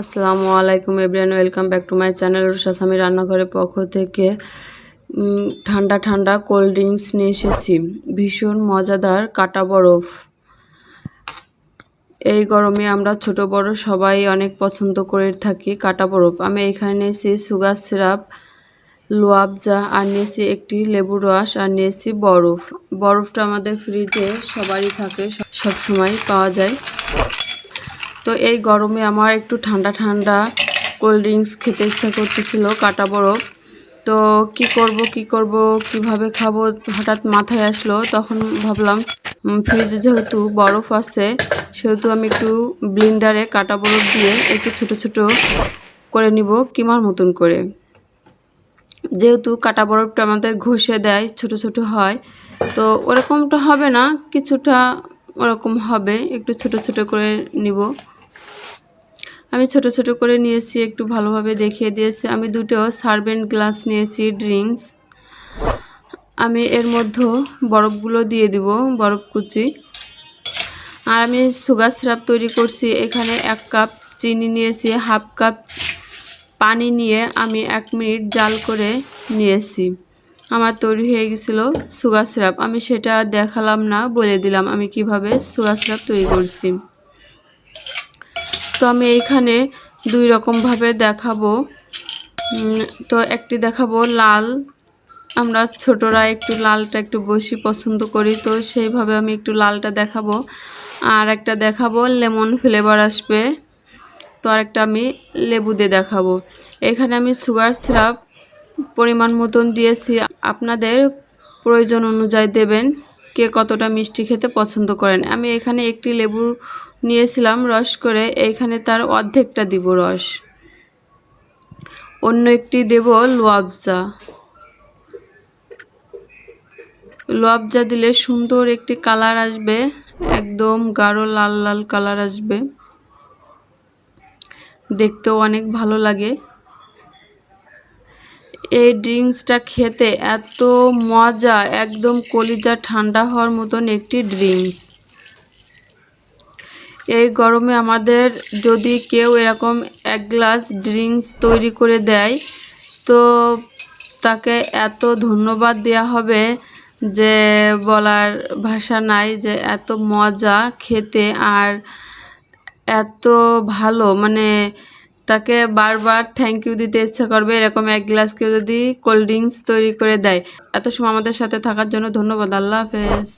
আসসালামু আলাইকুম everyone, welcome back to my channel Rusha Sami রান্নাঘরের পক্ষ থেকে ঠান্ডা ঠান্ডা কোল্ড ড্রিঙ্কস নিয়ে এসেছি। ভীষণ মজাদার কাটা বরফ। এই গরমে আমরা ছোট বড় সবাই অনেক পছন্দ করে থাকি কাটা বরফ। আমি এখানে নিয়েছি সুগার সিরাপ, রুয়াবজা, আর নিয়েছি একটি লেবুর রস, আর নিয়েছি বরফ। বরফটা আমাদের ফ্রিজে সবারই থাকে, সব সময় পাওয়া যায়। তো এই গরমে আমার একটু ঠান্ডা ঠান্ডা কোল্ড ড্রিঙ্কস খেতে ইচ্ছা করতেছিল, কাটা বরফ। তো কি করব কিভাবে খাবো হঠাৎ মাথায় আসলো। তখন ভাবলাম ফ্রিজে যেহেতু বরফ আছে, সেহেতু আমি একটু ব্লেন্ডারে কাটা বরফ দিয়ে একটু ছোট ছোট করে নিব, কিমার মতন করে। যেহেতু কাটা বরফটা আমাদের ঘষে দেয়, ছোট ছোট হয়, তো ওরকমটা হবে না, কিছুটা ওরকম হবে। একটু ছোট ছোট করে নিব। আমি ছোট ছোট করে নিয়েছি, একটু ভালোভাবে দেখিয়ে দিয়েছি। আমি দুটো সার্ভেন গ্লাস নিয়েছি ড্রিঙ্কস। আমি এর মধ্যে বরফগুলো দিয়ে দিব, বরফ কুচি। আর আমি সুগার সিরাপ তৈরি করছি। এখানে 1 কাপ চিনি নিয়েছি, হাফ কাপ পানি নিয়ে আমি 1 মিনিট জাল করে নিয়েছি। আমার তৈরি হয়ে গেছিলো সুগার সিরাপ। আমি সেটা দেখালাম না, বলে দিলাম আমি কিভাবে সুগার সিরাপ তৈরি করছি। তো আমি এইখানে 2 রকমভাবে দেখাবো। তো একটি দেখাবো লাল, আমরা ছোটরা একটু লালটা একটু বেশি পছন্দ করি, তো সেইভাবে আমি একটু লালটা দেখাবো। আর একটা দেখাবো লেমন ফ্লেভার আসবে, তো আরেকটা আমি লেবু দিয়ে দেখাবো। এখানে আমি সুগার সিরাপ পরিমাণ মতন দিয়েছি, আপনাদের প্রয়োজন অনুযায়ী দেবেন, কে কতটা মিষ্টি খেতে পছন্দ করেন। আমি এখানে একটি লেবু নিয়েছিলাম রস করে, এইখানে তার অর্ধেকটা দিব রস। অন্য একটি দেব রুয়াবজা। রুয়াবজা দিলে সুন্দর একটি কালার আসবে, একদম গাঢ় লাল লাল কালার আসবে, দেখতেও অনেক ভালো লাগে। এই ড্রিঙ্কসটা খেতে এত মজা, একদম কলিজা ঠান্ডা হওয়ার মতন একটি ড্রিঙ্কস। এই গরমে আমাদের যদি কেউ এরকম 1 গ্লাস ড্রিঙ্কস তৈরি করে দেয়, তো তাকে এত ধন্যবাদ দেওয়া হবে যে বলার ভাষা নাই, যে এত মজা খেতে আর এত ভালো, মানে তাকে বারবার থ্যাংক ইউ দিতে ইচ্ছা করবে। এরকম 1 গ্লাস কেউ যদি কোল্ড ড্রিঙ্কস তৈরি করে দেয়। এত সময় আমাদের সাথে থাকার জন্য ধন্যবাদ। আল্লাহ হাফেজ।